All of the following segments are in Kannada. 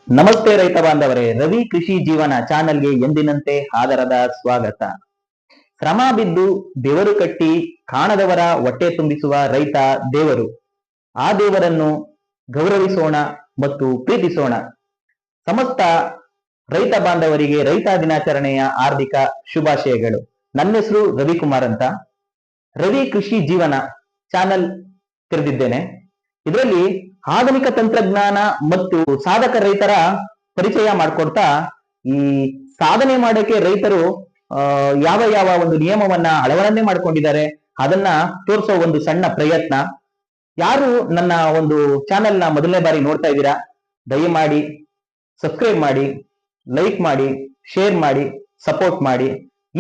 ನಮಸ್ತೆ ರೈತ ಬಾಂಧವರೇ, ರವಿ ಕೃಷಿ ಜೀವನ ಚಾನೆಲ್ಗೆ ಎಂದಿನಂತೆ ಆದರದ ಸ್ವಾಗತ. ಶ್ರಮ ಬಿದ್ದು ಬೆವರು ಕಟ್ಟಿ ಕಾಣದವರ ಹೊಟ್ಟೆ ತುಂಬಿಸುವ ರೈತ ದೇವರು. ಆ ದೇವರನ್ನು ಗೌರವಿಸೋಣ ಮತ್ತು ಪ್ರೀತಿಸೋಣ. ಸಮಸ್ತ ರೈತ ಬಾಂಧವರಿಗೆ ರೈತ ದಿನಾಚರಣೆಯ ಹಾರ್ದಿಕ ಶುಭಾಶಯಗಳು. ನನ್ನ ಹೆಸರು ರವಿಕುಮಾರ್ ಅಂತ. ರವಿ ಕೃಷಿ ಜೀವನ ಚಾನೆಲ್ ತೆರೆದಿದ್ದೇನೆ. ಇದರಲ್ಲಿ ಆಧುನಿಕ ತಂತ್ರಜ್ಞಾನ ಮತ್ತು ಸಾಧಕ ರೈತರ ಪರಿಚಯ ಮಾಡಿಕೊಡ್ತಾ, ಈ ಸಾಧನೆ ಮಾಡೋಕೆ ರೈತರು ಯಾವ ಯಾವ ಒಂದು ನಿಯಮವನ್ನ ಅಳವಡನೆ ಮಾಡ್ಕೊಂಡಿದ್ದಾರೆ ಅದನ್ನ ತೋರಿಸೋ ಒಂದು ಸಣ್ಣ ಪ್ರಯತ್ನ. ಯಾರು ನನ್ನ ಒಂದು ಚಾನೆಲ್ ನ ಮೊದಲನೇ ಬಾರಿ ನೋಡ್ತಾ ಇದ್ದೀರಾ, ದಯಮಾಡಿ ಸಬ್ಸ್ಕ್ರೈಬ್ ಮಾಡಿ, ಲೈಕ್ ಮಾಡಿ, ಶೇರ್ ಮಾಡಿ, ಸಪೋರ್ಟ್ ಮಾಡಿ.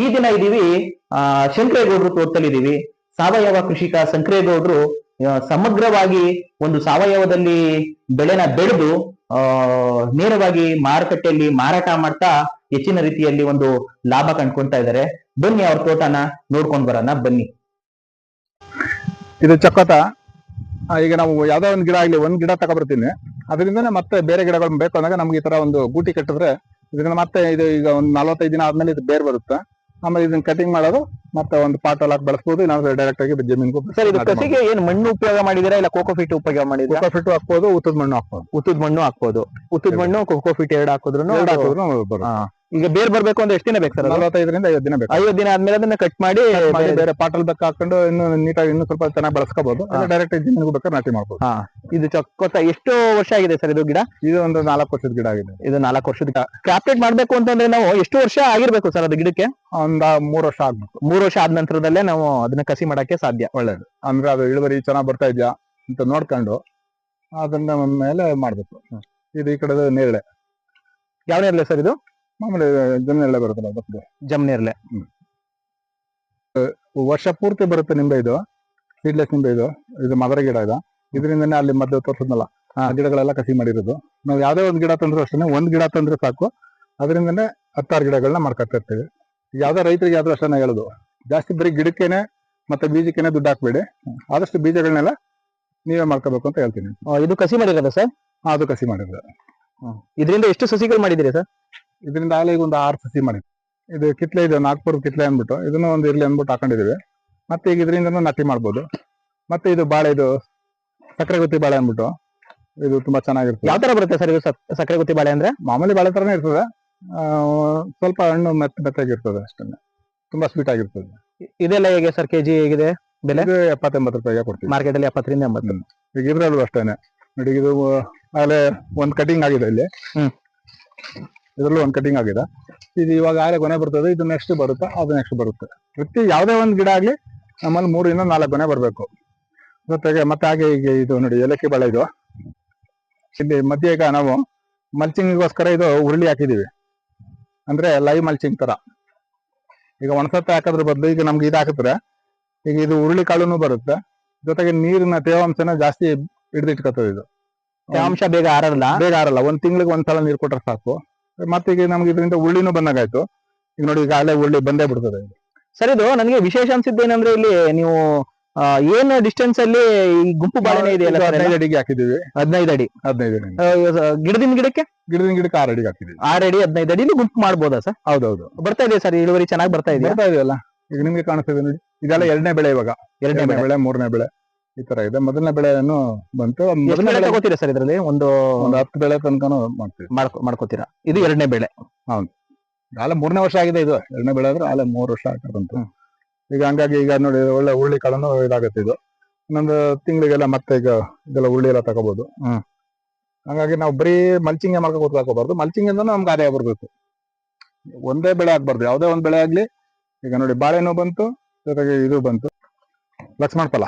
ಈ ದಿನ ಇದೀವಿ ಶಂಕರೇಗೌಡರು ತೋಟದಲ್ಲಿದ್ದೀವಿ. ಸಾವಯವ ಕೃಷಿಕ ಶಂಕರೇಗೌಡರು ಸಮಗ್ರವಾಗಿ ಒಂದು ಸಾವಯವದಲ್ಲಿ ಬೆಳೆನ ಬೆಳೆದು ನೇರವಾಗಿ ಮಾರುಕಟ್ಟೆಯಲ್ಲಿ ಮಾರಾಟ ಮಾಡ್ತಾ ಹೆಚ್ಚಿನ ರೀತಿಯಲ್ಲಿ ಒಂದು ಲಾಭ ಕಂಡ್ಕೊಂತಾ ಇದ್ದಾರೆ. ಬನ್ನಿ ಅವ್ರ ತೋಟನ ನೋಡ್ಕೊಂಡ್ ಬರೋಣ, ಬನ್ನಿ. ಇದು ಚಕ್ಕೋತ. ಈಗ ನಾವು ಯಾವ್ದೋ ಒಂದು ಗಿಡ ಆಗ್ಲಿ, ಒಂದ್ ಗಿಡ ತಗೊಬರ್ತೀನಿ, ಅದರಿಂದನೇ ಮತ್ತೆ ಬೇರೆ ಗಿಡಗಳು ಬೇಕು ಅಂದಾಗ ನಮ್ಗೆ ಈ ತರ ಒಂದು ಗೂಟಿ ಕಟ್ಟಿದ್ರೆ ಇದರಿಂದ ಮತ್ತೆ ಇದು ಈಗ ಒಂದು 45 ದಿನ ಆದ್ಮೇಲೆ ಇದು ಬೇರ್ ಬರುತ್ತೆ. ಆಮೇಲೆ ಇದನ್ನ ಕಟಿಂಗ್ ಮಾಡೋದು, ಮತ್ತೆ ಒಂದು ಪಾಟ್ ಅಲ್ಲಿ ಹಾಕಿ ಬೆಳೆಸಬಹುದು. ನಾವು ಡೈರೆಕ್ಟ್ ಆಗಿ ಜಮೀನಿಗೂ. ಸರ್, ಇದು ಕಸಿಗೆ ಏನ್ ಮಣ್ಣು ಉಪಯೋಗ ಮಾಡಿದಿರಾ ಇಲ್ಲ ಕೋಕೋಫಿಟ್ ಉಪಯೋಗ ಮಾಡಿದ್ರೆ? ಕೋಕೋಫಿಟ್ ಹಾಕ್ಬೋದು, ಉತ್ತದ ಮಣ್ಣು ಹಾಕ್ಬೋದು. ಉತ್ತದ ಮಣ್ಣು ಹಾಕ್ಬೋದು. ಉತ್ತದ ಮಣ್ಣು ಕೋಕೋಫಿಟ್ ಎರಡು ಹಾಕಿದ್ರು ಈಗ ಬೇರ್ ಬರ್ಬೇಕು ಅಂದ್ರೆ ಎಷ್ಟು ದಿನ ಬೇಕು ಸರ್? 45 ರಿಂದ 50 ದಿನ ಬೇಕು. 50 ದಿನ ಆದ್ಮೇಲೆ ಅದನ್ನ ಕಟ್ ಮಾಡಿ ಬೇರೆ ಪಾಟಲ್ ಬೇಕು ಹಾಕೊಂಡು ಇನ್ನು ನೀಟಾಗಿ ಇನ್ನೂ ಸ್ವಲ್ಪ ಚೆನ್ನಾಗಿ ಬೆಳೆಸ್ಕೋಬಹುದು. ಡೈರೆಕ್ಟ್ ಜಮೀನಿಗೂ ಬೇಕಾದ್ರೆ ನಾಟಿ ಮಾಡ್ಬೋದು. ಇದು ಚಕ್ಕೋತ ಎಷ್ಟು ವರ್ಷ ಆಗಿದೆ ಸರ್ ಇದು ಗಿಡ? ಇದು ಒಂದು 4 ವರ್ಷದ ಗಿಡ ಆಗಿದೆ. ಇದು 4 ವರ್ಷದ. ಕ್ರಾಪ್ಟೆಡ್ ಮಾಡ್ಬೇಕು ಅಂತಂದ್ರೆ ನಾವು ಎಷ್ಟು ವರ್ಷ ಆಗಿರ್ಬೇಕು ಸರ್ ಅದು ಗಿಡಕ್ಕೆ? ಒಂದ್ 3 ವರ್ಷ ಆಗ್ಬೇಕು. 3 ವರ್ಷ ಆದ ನಂತರದಲ್ಲೇ ನಾವು ಅದನ್ನ ಕಸಿ ಮಾಡಕ್ಕೆ ಸಾಧ್ಯ. ಒಳ್ಳೇದು. ಅಂದ್ರೆ ಅದು ಇಳುವರಿ ಚೆನ್ನಾಗಿ ಬರ್ತಾ ಇದ್ಯಾ ಅಂತ ನೋಡ್ಕೊಂಡು ಅದನ್ನ ಮೇಲೆ ಮಾಡ್ಬೇಕು. ಇದು ಈ ಕಡೆ ನೇರಳೆ. ಯಾವ ನೇರಳೆ ಸರ್ ಇದು? ಮಾಮೂಲಿ ಜಮೀನೆಲ್ಲ ಬರುತ್ತಲ್ಲ, ಜಮನೇರಳೆ. ವರ್ಷ ಪೂರ್ತಿ ಬರುತ್ತೆ ನಿಂಬೆ. ಇದು ಸೀಡ್ಲೆಸ್ ನಿಂಬೆ. ಇದು ಮದರ ಗಿಡ. ಇದರಿಂದನೇ ಅಲ್ಲಿ ಮದ್ದು ತೋರಿಸಿದ್ನಲ್ಲ, ಆ ಗಿಡಗಳೆಲ್ಲ ಕಸಿ ಮಾಡಿರೋದು. ನಾವು ಯಾವ್ದೇ ಒಂದ್ ಗಿಡ ತಂದ್ರು ಅಷ್ಟೇ, ಒಂದ್ ಗಿಡ ತಂದ್ರೆ ಸಾಕು, ಅದರಿಂದನೇ 10 ಗಿಡಗಳನ್ನ ಮಾಡ್ಕೊತಾ ಇರ್ತೀವಿ. ಯಾವ್ದೇ ರೈತರಿಗೆ ಯಾವ್ದು ಅಷ್ಟೇ ಹೇಳುದು, ಜಾಸ್ತಿ ಬರೀ ಗಿಡಕ್ಕೇನೆ ಮತ್ತೆ ಬೀಜಕ್ಕೇನೆ ದುಡ್ಡು ಹಾಕ್ಬೇಡಿ, ಆದಷ್ಟು ಬೀಜಗಳನ್ನೆಲ್ಲ ನೀವೇ ಮಾಡ್ಕೋಬೇಕು ಅಂತ ಹೇಳ್ತೀನಿ. ಇದು ಕಸಿ ಮಾಡಿರೋದ ಸರ್? ಅದು ಕಸಿ ಮಾಡಿರೋದು. ಇದರಿಂದ ಎಷ್ಟು ಸಸಿಗಳು ಮಾಡಿದಿರಿ ಸರ್? ಇದರಿಂದ ಆಗಲೇ ಈಗ ಒಂದು 6 ಸಸಿ ಮಾಡಿ. ಇದು ಕಿತ್ಲೆ ಇದೆ, ನಾಗ್ಪುರ ಕಿತ್ಲೆ ಅಂದ್ಬಿಟ್ಟು ಇದನ್ನು ಒಂದು ಇರ್ಲಿ ಅಂದ್ಬಿಟ್ಟು ಹಾಕೊಂಡಿದೀವಿ. ಮತ್ತೆ ಈಗ ಇದರಿಂದ ನಾಟಿ ಮಾಡ್ಬೋದು. ಮತ್ತೆ ಇದು ಬಾಳೆ, ಇದು ಸಕ್ಕರೆ ಗುತ್ತಿ ಬಾಳೆ ಅಂದ್ಬಿಟ್ಟು ಇದು ತುಂಬಾ ಚೆನ್ನಾಗಿರ್ತದೆ. ಯಾವ ತರ ಬರುತ್ತೆ ಸರ್ ಇದು ಸಕ್ಕರೆ ಗುತ್ತಿ ಬಾಳೆ ಅಂದ್ರೆ? ಮಾಮೂಲಿ ಬಾಳೆ ತರನೇ ಇರ್ತದೆ, ಸ್ವಲ್ಪ ಹಣ್ಣು ಮೆತ್ತಾಗಿರ್ತದೆ ಅಷ್ಟೇ, ತುಂಬಾ ಸ್ವೀಟ್ ಆಗಿರ್ತದೆ. ಇದೆಲ್ಲ ಹೇಗೆ ಸರ್ ಕೆಜಿ ಹೇಗಿದೆ ಬೆಲೆ? 70-80 ರೂಪಾಯಿಗೆ ಕೊಡ್ತೀವಿ ಮಾರ್ಕೆಟ್ ಅಲ್ಲಿ. 70 ರಿಂದ 80. ಈಗ ಇದ್ರಲ್ಲೂ ಅಷ್ಟೇನೆ ನೋಡಿ, ಇದು ಆಗಲೇ ಒಂದ್ ಕಟಿಂಗ್ ಆಗಿದೆ ಇಲ್ಲಿ. ಇದ್ರಲ್ಲೂ ಒಂದ್ ಕಟಿಂಗ್ ಆಗಿದೆ. ಇದು ಇವಾಗ ಆಗಲೇ ಗೊನೆ ಬರ್ತದೆ. ಇದು ನೆಕ್ಸ್ಟ್ ಬರುತ್ತೆ, ಅದು ನೆಕ್ಸ್ಟ್ ಬರುತ್ತೆ. ಪ್ರತಿ ಯಾವ್ದೇ ಒಂದ್ ಗಿಡ ಆಗ್ಲಿ ನಮ್ಮಲ್ಲಿ 3 ರಿಂದ 4 ಗೊನೆ ಬರ್ಬೇಕು. ಜೊತೆಗೆ ಮತ್ತೆ ಹಾಗೆ ಈಗ ಇದು ನೋಡಿ ಏಲಕ್ಕಿ ಬಾಳೆ. ಇದು ಇಲ್ಲಿ ಮಧ್ಯೆ ಈಗ ನಾವು ಮಲ್ಚಿಂಗಿಗೋಸ್ಕರ ಇದು ಉರುಳಿ ಹಾಕಿದೀವಿ, ಅಂದ್ರೆ ಲೈವ್ ಮಲ್ಚಿಂಗ್ ತರ. ಈಗ ಒಣಸತ್ತೆ ಹಾಕೋದ್ರ ಬದಲು ಈಗ ನಮ್ಗೆ ಇದು ಹಾಕಿದ್ರೆ ಈಗ ಇದು ಉರುಳಿ ಕಾಳುನು ಬರುತ್ತೆ. ಜೊತೆಗೆ ನೀರಿನ ತೇವಾಂಶನ ಜಾಸ್ತಿ ಹಿಡಿದಿಟ್ಕೊತದೆ. ಇದು ತೇವಾಂಶ ಬೇಗ ಆರಲ್ಲ. ಒಂದ್ ತಿಂಗಳಿಗೆ ಒಂದ್ಸಲ ನೀರು ಕೊಟ್ರೆ ಸಾಕು. ಮತ್ತೆ ಈಗ ನಮ್ಗೆ ಇದರಿಂದ ಉಳ್ಳಿನೂ ಬಂದಾಗಾಯ್ತು. ಈಗ ನೋಡಿ ಈಗ ಅಲ್ಲೇ ಉಳ್ಳಿ ಬಂದೇ ಬಿಡ್ತದೆ. ಸರ್, ಇದು ನನಗೆ ವಿಶೇಷ ಅನ್ಸಿದ್ದೇನಂದ್ರೆ ಇಲ್ಲಿ ನೀವು ಏನ್ ಡಿಸ್ಟೆನ್ಸ್ ಅಲ್ಲಿ ಈ ಗುಂಪು ಬಾಳೆನೆ ಇದೆಯಲ್ಲ? 15 ಅಡಿಗೆ ಹಾಕಿದೀವಿ. 15 ಅಡಿ. 15 ಅಡಿ. ಗಿಡದಿಂದ ಗಿಡಕ್ಕೆ 6 ಅಡಿಗೆ ಹಾಕಿದೀವಿ. 6 ಅಡಿ 15 ಅಡಿಲಿ ಗುಂಪು ಮಾಡ್ಬೋದಾ ಸರ್? ಹೌದೌದು, ಬರ್ತಾ ಇದೆ ಸರ್. ಇಳುವರಿ ಚೆನ್ನಾಗಿ ಬರ್ತಾ ಇದೆಯಲ್ಲ. ಈಗ ನಿಮ್ಗೆ ಕಾಣಿಸ್ತಿದೆ ನೋಡಿ, ಇದೆಲ್ಲ 2ನೇ ಬೆಳೆ. ಇವಾಗ 2ನೇ ಬೆಳೆ, 3ನೇ ಬೆಳೆ ಈ ತರ ಇದೆ. ಮೊದಲನೇ ಬೆಳೆಯನ್ನು ಬಂತು. ಮೊದಲನೇ ಬೆಳೆ ತಗೋತೀರಾ ಸರ್? ಇದರಲ್ಲಿ ಒಂದು 10 ಬೆಳೆ ತನಕನೂ ಮಾಡ್ತೀವಿ, ಮಾಡ್ಕೋತೀರಾ? ಇದು 2ನೇ ಬೆಳೆ. ಹೌದು, ಆಲೆ 3ನೇ ವರ್ಷ ಆಗಿದೆ. ಇದು 2ನೇ ಬೆಳೆ ಆದ್ರೆ ಆಲೆ 3 ವರ್ಷ ಆಗ್ತದಂತು. ಈಗ ಹಂಗಾಗಿ ಈಗ ನೋಡಿ ಒಳ್ಳೆ ಉಳ್ಳಿ ಕಾಳನ್ನು ಇದಾಗತ್ತೆ. ಇದು ಇನ್ನೊಂದು ತಿಂಗಳಿಗೆಲ್ಲ ಮತ್ತೆ ಈಗ ಇದೆಲ್ಲ ಉಳ್ಳಿ ಎಲ್ಲ ತಗೋಬಹುದು. ಹಂಗಾಗಿ ನಾವು ಬರೀ ಮಲ್ಚಿಂಗ್ ಮಾಡ್ಕೊಂಡು ಹಾಕೋಬಾರ್ದು. ಮಲ್ಚಿಂಗ್ ಇಂದ ನಮ್ಗೆ ಆದಾಯ ಬರ್ಬೇಕು. ಒಂದೇ ಬೆಳೆ ಆಗ್ಬಾರ್ದು, ಯಾವ್ದೇ ಒಂದ್ ಬೆಳೆ ಆಗ್ಲಿ. ಈಗ ನೋಡಿ ಬಾಳೆನೂ ಬಂತು, ಜೊತೆಗೆ ಇದು ಬಂತು ಲಕ್ಷ್ಮಣ ಫಲ.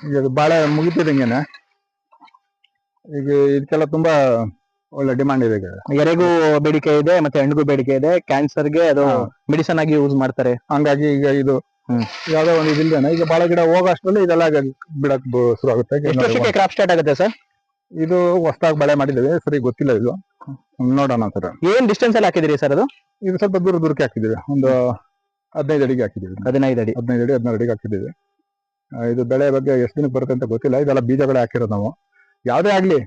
ಈಗ ಬಾಳೆ ಮುಗಿತಿದಂಗೆನೆ ಈಗ ಇದಕ್ಕೆಲ್ಲ ತುಂಬಾ ಒಳ್ಳೆ ಡಿಮಾಂಡ್ ಇದೆ. ಎರೆಗೂ ಬೇಡಿಕೆ ಇದೆ, ಮತ್ತೆ ಹಣ್ಣಿಗೂ ಬೇಡಿಕೆ ಇದೆ. ಕ್ಯಾನ್ಸರ್ಗೆ ಅದು ಮೆಡಿಸನ್ ಆಗಿ ಯೂಸ್ ಮಾಡ್ತಾರೆ. ಹಂಗಾಗಿ ಈಗ ಇದು ಯಾವ್ದೋ ಒಂದು ಇದಿಲ್ದೇನೆ ಈಗ ಬಾಳೆ ಗಿಡ ಹೋಗೋಷ್ಟ್ರಲ್ಲಿ ಇದೆಲ್ಲ ಬಿಡಕ್ ಶುರು ಆಗುತ್ತೆ. ಕ್ರಾಪ್ ಸ್ಟಾರ್ಟ್ ಆಗುತ್ತೆ ಸರ್? ಇದು ಹೊಸದಾಗಿ ಬೆಳೆ ಮಾಡಿದ್ದೇವೆ, ಸರಿ ಗೊತ್ತಿಲ್ಲ. ಇದು ನೋಡೋಣ ಸರ್. ಏನ್ ಡಿಸ್ಟೆನ್ಸ್ ಅಲ್ಲಿ ಹಾಕಿದಿರಿ ಸರ್ ಅದು? ಇದು ಸ್ವಲ್ಪ ದೂರಕ್ಕೆ ಹಾಕಿದೀವಿ. ಒಂದು 15 ಅಡಿಗೆ ಹಾಕಿದೀವಿ. 15 ಅಡಿ 16 ಅಡಿಗೆ ಹಾಕಿದೀವಿ. ಇದು ಬೆಳೆ ಬಗ್ಗೆ ಎಷ್ಟು ದಿನಕ್ಕೆ ಬರುತ್ತೆ ಅಂತ ಗೊತ್ತಿಲ್ಲ. ಇದೆಲ್ಲ ಬೀಜಗಳೇ ಹಾಕಿರೋದು ನಾವು. ಯಾವ್ದೇ ಆಗ್ಲಿ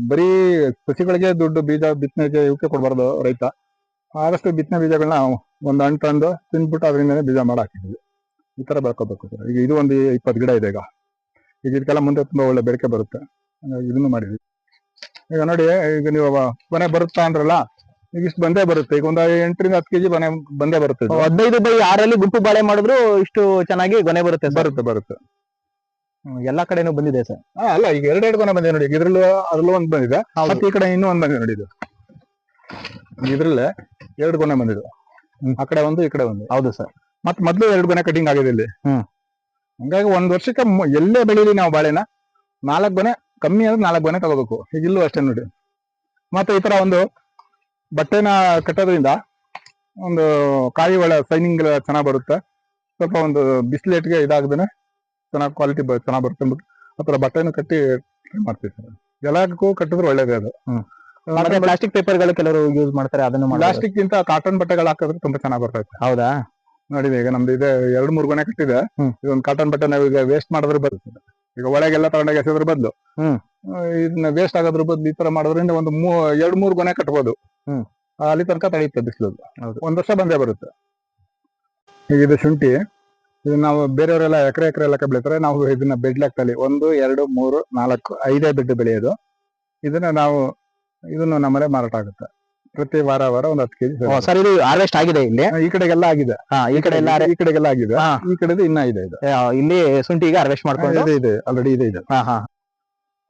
ಬರೀ ಸಸಿಗಳಿಗೆ ದುಡ್ಡು ಬೀಜ ಬಿತ್ತನೆಗೆ ಇವಕ್ಕೆ ಕೊಡ್ಬಾರ್ದು ರೈತ. ಆದಷ್ಟು ಬಿತ್ತನೆ ಬೀಜಗಳನ್ನ ಒಂದು ಹಣ್ಣು ತಂದು ತಿಂದ್ಬಿಟ್ಟು ಅದರಿಂದನೇ ಬೀಜ ಮಾಡಿ ಹಾಕಿದ್ವಿ. ಈ ತರ ಬೆಳ್ಕೋಬೇಕು ಸರ್. ಈಗ ಇದು ಒಂದು 20 ಗಿಡ ಇದೆ. ಈಗ ಇದಕ್ಕೆಲ್ಲ ಮುಂದೆ ತುಂಬಾ ಒಳ್ಳೆ ಬೆಳಕೆ ಬರುತ್ತೆ. ಹಾಗಾಗಿ ಇದನ್ನು ಮಾಡಿದ್ವಿ. ಈಗ ನೋಡಿ, ಈಗ ನೀವು ಕೊನೆ ಬರುತ್ತಾ ಅಂದ್ರಲ್ಲ, ಈಗ ಇಷ್ಟು ಬಂದೇ ಬರುತ್ತೆ. ಈಗ ಒಂದು 8 ರಿಂದ 10 ಕೆಜಿ ಬಂದೇ ಬರುತ್ತೆ. 15/6 ಗುಂಪು ಬಾಳೆ ಮಾಡಿದ್ರು ಇಷ್ಟು ಚೆನ್ನಾಗಿ ಗೊನೆ ಬರುತ್ತೆ sir? ಬರುತ್ತೆ. ಎಲ್ಲಾ ಕಡೆನೂ ಬಂದಿದೆ ಸರ್? ಅಲ್ಲ, ಈಗ 2 ಗೊನೆ ಬಂದಿದೆ ನೋಡಿ. ಇದ್ರಲ್ಲೂ ಅದ್ರಲ್ಲೂ ಒಂದು ಬಂದಿದೆ, ಮತ್ತೆ ಈ ಕಡೆ ಇನ್ನೂ ಒಂದು ಬಂದಿದೆ ನೋಡಿ. ಇದು ಇದ್ರಲ್ಲೇ 2 ಗೊನೆ ಬಂದಿದೆ. ಆ ಕಡೆ ಒಂದು, ಈ ಕಡೆ ಒಂದು. ಹೌದು ಸರ್. ಮತ್ತೆ ಮೊದ್ಲು 2 ಗೊನೆ ಕಟಿಂಗ್ ಆಗಿದೆ ಇಲ್ಲಿ. ಹಂಗಾಗಿ ಒಂದ್ ವರ್ಷಕ್ಕೆ ಎಲ್ಲೇ ಬೆಳೀಲಿ ನಾವು ಬಾಳೆನ 4 ಗೊನೆ, ಕಮ್ಮಿ ಅಂದ್ರೆ 4 ಗೊನೆ ತಗೋಬೇಕು. ಈಗ ಇಲ್ಲೂ ಅಷ್ಟೇ ನೋಡಿ. ಮತ್ತೆ ಈ ತರ ಒಂದು ಬಟ್ಟೆನ ಕಟ್ಟೋದ್ರಿಂದ ಒಂದು ಕಾಯಿ ಒಳ್ಳೆ ಸೈನಿಂಗ್ ಚೆನ್ನಾಗ್ ಬರುತ್ತೆ. ಸ್ವಲ್ಪ ಒಂದು ಬಿಸಿಲೇಟ್ಗೆ ಇದಾಗದೇನೆ ಚೆನ್ನಾಗಿ ಕ್ವಾಲಿಟಿ ಚೆನ್ನಾಗ್ ಬರುತ್ತೆ ಅಂದ್ಬಿಟ್ಟು ಆ ತರ ಬಟ್ಟೆನ ಕಟ್ಟಿ ಮಾಡ್ತೀವಿ ಸರ್. ಎಲ್ಲಕ್ಕೂ ಕಟ್ಟಿದ್ರೆ ಒಳ್ಳೇದೇ ಅದು. ಪ್ಲಾಸ್ಟಿಕ್ ಪೇಪರ್ಗಳು ಕೆಲವರು ಯೂಸ್ ಮಾಡ್ತಾರೆ, ಅದನ್ನು ಪ್ಲಾಸ್ಟಿಕ್ ಗಿಂತ ಕಾಟನ್ ಬಟ್ಟೆಗಳು ಹಾಕಿದ್ರೆ ತುಂಬಾ ಚೆನ್ನಾಗ್ ಬರ್ತೈತೆ. ಹೌದಾ? ನೋಡಿ, ಈಗ ನಮ್ದು ಇದೆ 2-3 ಗೊನೆ ಕಟ್ಟಿದೆ. ಇದೊಂದು ಕಾಟನ್ ಬಟ್ಟೆ ನಾವು ಈಗ ವೇಸ್ಟ್ ಮಾಡಿದ್ರೆ ಬರುತ್ತೆ. ಈಗ ಒಳಗೆಲ್ಲ ತಗೊಂಡಾಗ ಎಸೆದ್ರ ಬದಲು ಇದನ್ನ ವೇಸ್ಟ್ ಆಗೋದ್ರ ಬದಲು ಈ ತರ ಮಾಡೋದ್ರಿಂದ ಒಂದು 2-3 ಗೊನೆ ಕಟ್ಬೋದು. ಅಲ್ಲಿ ತನಕ ತಡೆಯುತ್ತೆ ಬಿಸಿಲು. ಒಂದ್ ವರ್ಷ ಬಂದೇ ಬರುತ್ತೆ. ಈಗ ಇದು ಶುಂಠಿ. ಇದು ನಾವು ಬೇರೆಯವರೆಲ್ಲ ಎಕರೆ ಲೆಕ್ಕ ಬೆಳಿತಾರೆ. ನಾವು ಇದನ್ನ ಬೆಡ್ ಲೆಕ್ಕದಲ್ಲಿ 1, 2, 3, 4, 5 ಬೆಡ್ ಬೆಳೆಯೋದು. ಇದನ್ನು ನಮ್ಮನೆ ಮಾರಾಟ ಆಗುತ್ತೆ. ಪ್ರತಿ ವಾರ ಒಂದು 10 ಕೆಜಿ. ಸರ್, ಇದು ಹಾರ್ವೆಸ್ಟ್ ಆಗಿದೆ ಇಲ್ಲಿ? ಈ ಕಡೆಗೆಲ್ಲ ಆಗಿದೆ. ಈ ಕಡೆಗೆಲ್ಲ ಆಗಿದೆ. ಈ ಕಡೆ ಇನ್ನ ಇದೆ. ಇಲ್ಲಿ ಶುಂಠಿ ಈಗ ಹಾರ್ವೆಸ್ಟ್ ಮಾಡ್ಕೊಂಡು ಇದೆ, ಆಲ್ರೆಡಿ ಇದೆ.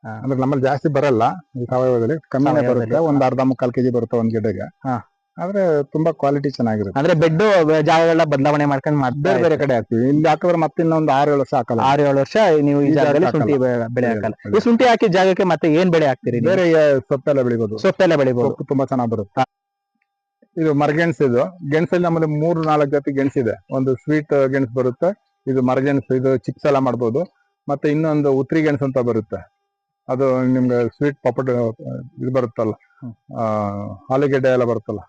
ಅಂದ್ರೆ ನಮ್ಮಲ್ಲಿ ಜಾಸ್ತಿ ಬರಲ್ಲ ಈ ಸಾವಯವದಲ್ಲಿ, ಕಮ್ಮಿನೇ ಬರುತ್ತೆ. ಒಂದು 1/2-3 ಕೆಜಿ ಬರುತ್ತೆ ಒಂದ್ ಗಿಡಗೆ. ಆದ್ರೆ ತುಂಬಾ ಕ್ವಾಲಿಟಿ ಚೆನ್ನಾಗಿರುತ್ತೆ. ಅಂದ್ರೆ ಬೆಡ್ ಜಾಗಗಳನ್ನ ಬದಲಾವಣೆ ಮಾಡ್ಕೊಂಡು ಬೇರೆ ಕಡೆ ಹಾಕ್ತಿವಿ. ಇಲ್ಲಿ ಹಾಕಿದ್ರೆ ಮತ್ತೆ ಇನ್ನೊಂದು 6-7 ವರ್ಷ ಹಾಕಲ್ಲ. 6-7 ವರ್ಷ ನೀವು ಈ ಜಾಗದಲ್ಲಿ ಶುಂಠಿ ಬೆಳೆ ಹಾಕಲ್ಲ. ಈ ಶುಂಠಿ ಹಾಕಿದ ಜಾಗಕ್ಕೆ ಮತ್ತೆ ಏನ್ ಬೆಳೆ ಹಾಕ್ತೀರಿ? ಬೇರೆ ಸೊಪ್ಪೆಲ್ಲ ಬೆಳಿಬಹುದು. ತುಂಬಾ ಚೆನ್ನಾಗ್ ಬರುತ್ತೆ. ಇದು ಮರಗೆಣಸು. ಇದು ಗೆಣಸಲ್ಲಿ ನಮ್ಮಲ್ಲಿ 3-4 ಜಾತಿ ಗೆಣಸಿದೆ. ಒಂದು ಸ್ವೀಟ್ ಗೆಣಸು ಬರುತ್ತೆ, ಇದು ಮರಗೆಣಸು, ಇದು ಚಿಪ್ಸ್ ಎಲ್ಲ ಮಾಡ್ಬೋದು. ಮತ್ತೆ ಇನ್ನೊಂದು ಉತ್ರಿ ಗೆಣಸು ಅಂತ ಬರುತ್ತೆ. ಅದು ನಿಮ್ಗೆ ಸ್ವೀಟ್ ಪಾಪಡ್ ಇದು ಬರುತ್ತಲ್ಲ, ಆಲೂಗೆಡ್ಡೆ ಎಲ್ಲ ಬರುತ್ತಲ್ಲ,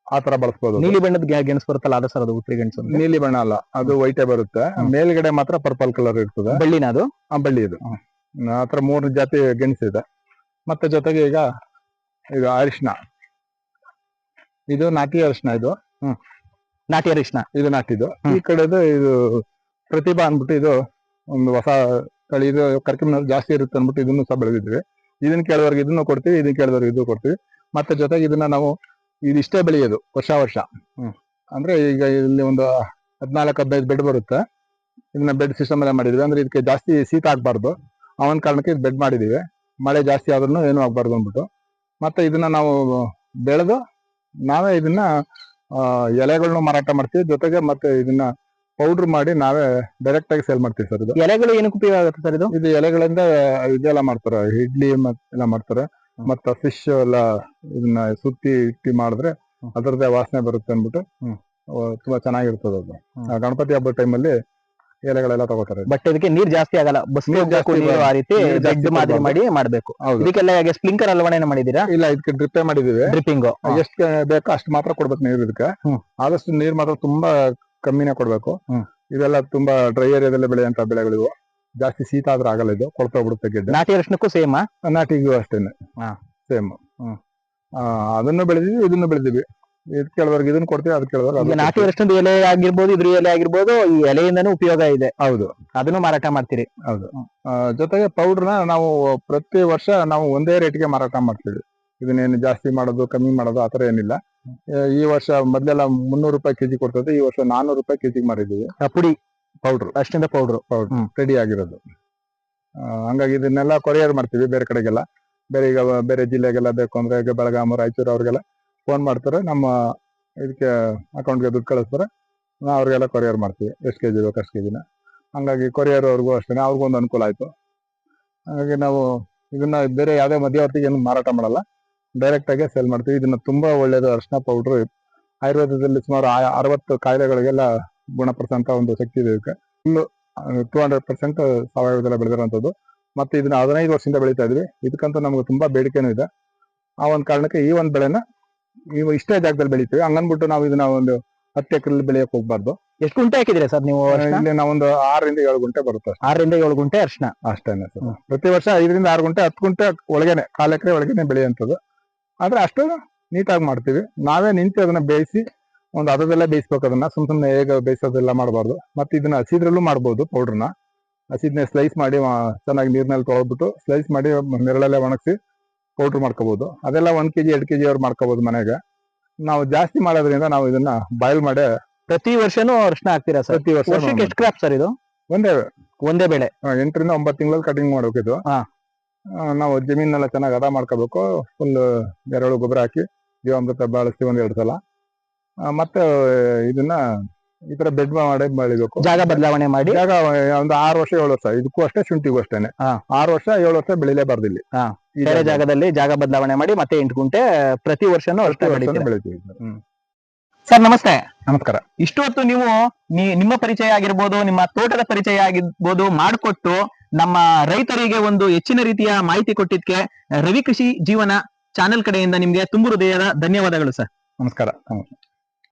ಆ ತರ ಬಳಸ್ಬೋದು. ನೀಲಿ ಬಣ್ಣದ ಗೆಣಸು ಬರುತ್ತಲ್ಲ, ಅದು ಸರ್? ಅದು ಉತ್ರಿ ಗೆಣಸು. ನೀಲಿ ಬಣ್ಣ ಅಲ್ಲ, ಅದು ವೈಟೇ ಬರುತ್ತೆ. ಮೇಲ್ಗಡೆ ಮಾತ್ರ ಪರ್ಪಲ್ ಕಲರ್ ಇರ್ತದೆ. ಬಳ್ಳಿನ ಅದು? ಬಳ್ಳಿ. ಇದು ಆತರ 3 ಜಾತಿ ಗೆಣಸು ಇದೆ. ಮತ್ತೆ ಜೊತೆಗೆ ಈಗ ಇದು ಅರಿಶಿನ. ಇದು ನಾಟಿ ಅರಿಶಿನ. ಇದು ನಾಟಿ ಅರಿಶಿನ. ಇದು ನಾಟಿದು. ಈ ಕಡೆದು ಇದು ಪ್ರತಿಭಾ ಅಂದ್ಬಿಟ್ಟು ಇದು ಒಂದು ಹೊಸ ತಳಿ. ಇದು ಕರ್ಕಿಮ್ನಲ್ಲಿ ಜಾಸ್ತಿ ಇರುತ್ತೆ ಅಂದ್ಬಿಟ್ಟು ಇದನ್ನು ಸಹ ಬೆಳೆದಿದ್ವಿ. ಇದನ್ನ ಕೇಳಿದವ್ರಿಗೆ ಇದನ್ನು ಕೊಡ್ತೀವಿ, ಇದನ್ನ ಕೇಳಿದವ್ರಿಗೆ ಇದು ಕೊಡ್ತೀವಿ. ಮತ್ತೆ ಜೊತೆಗೆ ಇದನ್ನ ನಾವು ಇದಿಷ್ಟೇ ಬೆಳೆಯೋದು ವರ್ಷ. ಅಂದ್ರೆ ಈಗ ಇಲ್ಲಿ ಒಂದು 14-15 ಬೆಡ್ ಬರುತ್ತೆ. ಇದನ್ನ ಬೆಡ್ ಸಿಸ್ಟಮ್ ಎಲ್ಲ ಮಾಡಿದ್ವಿ. ಅಂದ್ರೆ ಇದಕ್ಕೆ ಜಾಸ್ತಿ ಶೀತ ಆಗ್ಬಾರ್ದು, ಅವನ ಕಾರಣಕ್ಕೆ ಇದು ಬೆಡ್ ಮಾಡಿದೀವಿ. ಮಳೆ ಜಾಸ್ತಿ ಆದ್ರೂ ಏನು ಆಗ್ಬಾರ್ದು ಅಂದ್ಬಿಟ್ಟು. ಮತ್ತೆ ಇದನ್ನ ನಾವು ಬೆಳೆದು ನಾವೇ ಇದನ್ನ ಎಲೆಗಳನ್ನ ಮಾರಾಟ ಮಾಡ್ತೀವಿ. ಜೊತೆಗೆ ಮತ್ತೆ ಇದನ್ನ ಪೌಡರ್ ಮಾಡಿ ನಾವೇ ಡೈರೆಕ್ಟ್ ಆಗಿ ಸೇಲ್ ಮಾಡ್ತೀವಿ ಸರ್. ಇದು ಎಲೆಗಳು ಏನಕ್ಕೆ ಉಪಯೋಗ ಆಗುತ್ತೆ ಸರ್? ಇದು ಎಲೆಗಳಿಂದ ಇದೆಲ್ಲ ಮಾಡ್ತಾರೆ, ಇಡ್ಲಿ ಎಲ್ಲ ಮಾಡ್ತಾರೆ. ಮತ್ತೆ ಫಿಶ್ ಎಲ್ಲ ಇದನ್ನ ಸುತ್ತಿ ಇಟ್ಟಿ ಮಾಡಿದ್ರೆ ಅದರದ್ದೇ ವಾಸನೆ ಬರುತ್ತೆ ಅಂದ್ಬಿಟ್ಟು ತುಂಬಾ ಚೆನ್ನಾಗಿರ್ತದೆ ಅದು. ಗಣಪತಿ ಹಬ್ಬದ ಟೈಮಲ್ಲಿ ಎಲೆಗಳೆಲ್ಲ ತಗೋತಾರೆ. ಬಟ್ ಇದಕ್ಕೆ ನೀರ್ ಜಾಸ್ತಿ ಆಗಲ್ಲ, ಆ ರೀತಿ ಮಾದರಿ ಮಾಡಿ ಮಾಡ್ಬೇಕು. ಇದಕ್ಕೆಲ್ಲ ಸ್ಪ್ರಿಂಕರ್ ಅಳವಡಿಕೆ ಮಾಡಿದೀರಾ? ಇಲ್ಲ, ಇದಕ್ಕೆ ಡ್ರಿಪ್ಪೇ ಮಾಡಿದೀವಿ. ಡ್ರಿಪ್ಪಿಂಗ್ ಎಷ್ಟು ಬೇಕೋ ಅಷ್ಟು ಮಾತ್ರ ಕೊಡ್ಬೇಕು ನೀರು. ಇದಕ್ಕೆ ಆದಷ್ಟು ನೀರ್ ಮಾತ್ರ ತುಂಬಾ ಕಮ್ಮಿನೇ ಕೊಡ್ಬೇಕು. ಇದೆಲ್ಲ ತುಂಬಾ ಡ್ರೈ ಏರಿಯಾದಲ್ಲಿ ಬೆಳೆಯುವಂತ ಬೆಳೆಗಳಿವು. ಜಾಸ್ತಿ ಶೀತ ಆದ್ರೆ ಆಗಲ್ಲ, ಇದು ಕೊಳ್ತೋಗ್ಬಿಡುತ್ತೆ ಗಿಡ. ನಾಟಿ ಅರಿಶಿನಕ್ಕೂ ಸೇಮ್? ನಾಟಿಗೂ ಅಷ್ಟೇನೆ ಸೇಮ್. ಅದನ್ನು ಬೆಳೆದಿದ್ವಿ, ಇದನ್ನು ಬೆಳೆದಿವಿ. ಇದು ಕೆಲವರ್ಗೆ ಇದನ್ನ ಕೊಡ್ತೀವಿ, ಅದು ಕೆಲವರು ನಾಟಿ ಅರಿಶಿನದ ಎಲೆ ಆಗಿರ್ಬೋದು, ಇದ್ರ ಎಲೆ ಆಗಿರ್ಬೋದು, ಈ ಎಲೆಯಿಂದನೂ ಉಪಯೋಗ ಇದೆ. ಹೌದು, ಅದನ್ನು ಮಾರಾಟ ಮಾಡ್ತೀರಿ? ಹೌದು. ಜೊತೆಗೆ ಪೌಡರ್ನ ನಾವು ಪ್ರತಿ ವರ್ಷ ನಾವು ಒಂದೇ ರೇಟ್ಗೆ ಮಾರಾಟ ಮಾಡ್ತೀವಿ. ಇದನ್ನೇನು ಜಾಸ್ತಿ ಮಾಡೋದು ಕಮ್ಮಿ ಮಾಡೋದು ಆತರ ಏನಿಲ್ಲ. ಈ ವರ್ಷ ಮೊದಲೆಲ್ಲ 300 ರೂಪಾಯಿ ಕೆಜಿ ಕೊಡ್ತದೆ, ಈ ವರ್ಷ 400 ರೂಪಾಯಿ ಕೆಜಿಗೆ ಮಾರಿದ್ದೀವಿ. ಪುಡಿ ಪೌಡ್ರು, ಅಷ್ಟಿಂದ ಪೌಡ್ರು ರೆಡಿ ಆಗಿರೋದು. ಹಂಗಾಗಿ ಇದನ್ನೆಲ್ಲ ಕೊರಿಯರ್ ಮಾಡ್ತೀವಿ ಬೇರೆ ಕಡೆಗೆಲ್ಲ. ಈಗ ಬೇರೆ ಜಿಲ್ಲೆಗೆಲ್ಲ ಬೇಕು ಅಂದ್ರೆ ಈಗ ಬೆಳಗಾಂ, ರಾಯಚೂರು ಅವ್ರಿಗೆಲ್ಲ ಫೋನ್ ಮಾಡ್ತಾರೆ, ನಮ್ಮ ಇದಕ್ಕೆ ಅಕೌಂಟ್ಗೆ ದುಡ್ಡು ಕಳಿಸ್ತಾರೆ, ನಾವು ಅವ್ರಿಗೆಲ್ಲ ಕೊರಿಯರ್ ಮಾಡ್ತೀವಿ. ಎಷ್ಟು ಕೆಜಿ ಬೇಕು ಅಷ್ಟು ಕೆಜಿನ. ಹಂಗಾಗಿ ಕೊರಿಯರ್ ಅವ್ರಿಗೂ ಅಷ್ಟೇ, ಅವ್ರಿಗೊಂದು ಅನುಕೂಲ ಆಯ್ತು. ಹಾಗಾಗಿ ನಾವು ಇದನ್ನ ಬೇರೆ ಯಾವುದೇ ಮಧ್ಯವರ್ತಿಗೆ ಏನು ಮಾರಾಟ ಮಾಡಲ್ಲ, ಡೈರೆಕ್ಟ್ ಆಗಿ ಸೇಲ್ ಮಾಡ್ತೀವಿ. ಇದನ್ನ ತುಂಬಾ ಒಳ್ಳೇದು ಅರಿಶಿನ ಪೌಡ್ರು. ಆಯುರ್ವೇದದಲ್ಲಿ ಸುಮಾರು 60 ಕಾಯಿಲೆಗಳಿಗೆಲ್ಲ ಗುಣಪಡಿಸಂತ ಒಂದು ಶಕ್ತಿ ಇದೆ ಇದಕ್ಕೆ. ಫುಲ್ 200% ಸಾವಯವದಲ್ಲ ಬೆಳೆದಿರುವಂತದ್ದು. ಮತ್ತೆ ಇದನ್ನ 15 ವರ್ಷದಿಂದ ಬೆಳೀತಾ ಇದ್ವಿ. ಇದಕ್ಕಂತೂ ನಮ್ಗೆ ತುಂಬಾ ಬೇಡಿಕೆನೂ ಇದೆ. ಆ ಒಂದು ಕಾರಣಕ್ಕೆ ಈ ಒಂದು ಬೆಳೆನ ಇಷ್ಟೇ ಜಾಗದಲ್ಲಿ ಬೆಳಿತೀವಿ. ಹಂಗನ್ಬಿಟ್ಟು ನಾವು ಇದನ್ನ ಒಂದು 10 ಎಕರೆಯಲ್ಲಿ ಬೆಳೆಯಕ್ಕೆ ಹೋಗ್ಬಾರ್ದು. ಎಷ್ಟು ಗುಂಟೆ ಹಾಕಿದಿರಿ ಸರ್ ನೀವು ಇಲ್ಲಿ ನಾವೊಂದು 6 ರಿಂದ 7 ಗುಂಟೆ ಬರುತ್ತೆ ಅಷ್ಟೇ. 6 ರಿಂದ 7 ಗುಂಟೆ ಅರ್ಶಿನ ಅಷ್ಟೇನೆ ಸರ್. ಪ್ರತಿ ವರ್ಷ 5 ರಿಂದ 6 ಗುಂಟೆ 10 ಗುಂಟೆ ಒಳಗೇನೆ 1/4 ಎಕರೆ ಒಳಗೇನೆ ಬೆಳೆಯುವಂಥದ್ದು. ಆದ್ರೆ ಅಷ್ಟು ನೀಟಾಗಿ ಮಾಡ್ತೀವಿ ನಾವೇ. ನಿಂತು ಅದನ್ನ ಬೇಯಿಸಿ ಒಂದು ಹದದಲ್ಲೇ ಬೇಯಿಸ್ಬೇಕು ಅದನ್ನ. ಸುಮ್ನೆ ಹೇಗೆ ಬೇಯಿಸೋದೆಲ್ಲ ಮಾಡಬಾರ್ದು. ಮತ್ತೆ ಇದನ್ನ ಹಸಿದ್ರಲ್ಲೂ ಮಾಡ್ಬೋದು. ಪೌಡ್ರನ್ನ ಹಸಿದ್ನೆ ಸ್ಲೈಸ್ ಮಾಡಿ ಚೆನ್ನಾಗಿ ನೀರ್ನಲ್ಲಿ ತೊಳೆದ್ಬಿಟ್ಟು ಸ್ಲೈಸ್ ಮಾಡಿ ನೆರಳಲ್ಲೇ ಒಣಗಿಸಿ ಪೌಡ್ರ್ ಮಾಡ್ಕೋಬಹುದು. ಅದೆಲ್ಲ 1 kg 2 kg ಅವ್ರು ಮಾಡ್ಕೋಬಹುದು ಮನೆಗೆ. ನಾವು ಜಾಸ್ತಿ ಮಾಡೋದ್ರಿಂದ ನಾವು ಇದನ್ನ ಬಾಯ್ಲ್ ಮಾಡಿ ಪ್ರತಿ ವರ್ಷನೂ ಅರ್ಶಿನ ಹಾಕ್ತೀರಾ ಸರ್? ಪ್ರತಿ ವರ್ಷ ವರ್ಷಕ್ಕೆ ಎಷ್ಟು ಕ್ರಾಪ್ ಸರ್ ಇದು? ಒಂದೇ ಬೆಳೆ 8 ರಿಂದ 9 ತಿಂಗಳಲ್ಲಿ ಕಟಿಂಗ್ ಮಾಡ್ಬೇಕು ಇದು. ನಾವು ಜಮೀನೆಲ್ಲ ಚೆನ್ನಾಗಿ ಹದ ಮಾಡ್ಕೋಬೇಕು. ಫುಲ್ ಎರೆಹುಳು ಗೊಬ್ಬರ ಹಾಕಿ ಜೀವಾಮೃತ ಬಳಸ್ತೀವಿ 1-2 ಸಲ. ಮತ್ತೆ ಇದನ್ನ ಈ ತರ ಬೆಡ್ ಮಾಡಿ ಬೆಳಿಬೇಕು. ಜಾಗ ಬದಲಾವಣೆ ಮಾಡಿ ಜಾಗ ಒಂದು 6 ವರ್ಷ 7 ವರ್ಷ ಇದಕ್ಕೂ ಅಷ್ಟೇ ಶುಂಠಿಗೂ ಅಷ್ಟೇನೆ 6 ವರ್ಷ 7 ವರ್ಷ ಬೆಳಿಲೇಬಾರ್ದು ಇಲ್ಲಿ. ಬೇರೆ ಜಾಗದಲ್ಲಿ ಜಾಗ ಬದಲಾವಣೆ ಮಾಡಿ ಮತ್ತೆ 8 ಗುಂಟೆ ಪ್ರತಿ ವರ್ಷನೂ ಬೆಳಿತೀವಿ. ಸರ್ ನಮಸ್ತೆ. ನಮಸ್ಕಾರ. ಇಷ್ಟು ಹೊತ್ತು ನೀವು ನಿಮ್ಮ ಪರಿಚಯ ಆಗಿರ್ಬೋದು, ನಿಮ್ಮ ತೋಟದ ಪರಿಚಯ ಆಗಿರ್ಬೋದು ಮಾಡಿಕೊಟ್ಟು ನಮ್ಮ ರೈತರಿಗೆ ಒಂದು ಹೆಚ್ಚಿನ ರೀತಿಯ ಮಾಹಿತಿ ಕೊಟ್ಟಿದ್ಕೆ ರವಿ ಕೃಷಿ ಜೀವನ ಚಾನೆಲ್ ಕಡೆಯಿಂದ ನಿಮ್ಗೆ ತುಂಬು ಹೃದಯದ ಧನ್ಯವಾದಗಳು ಸರ್. ನಮಸ್ಕಾರ.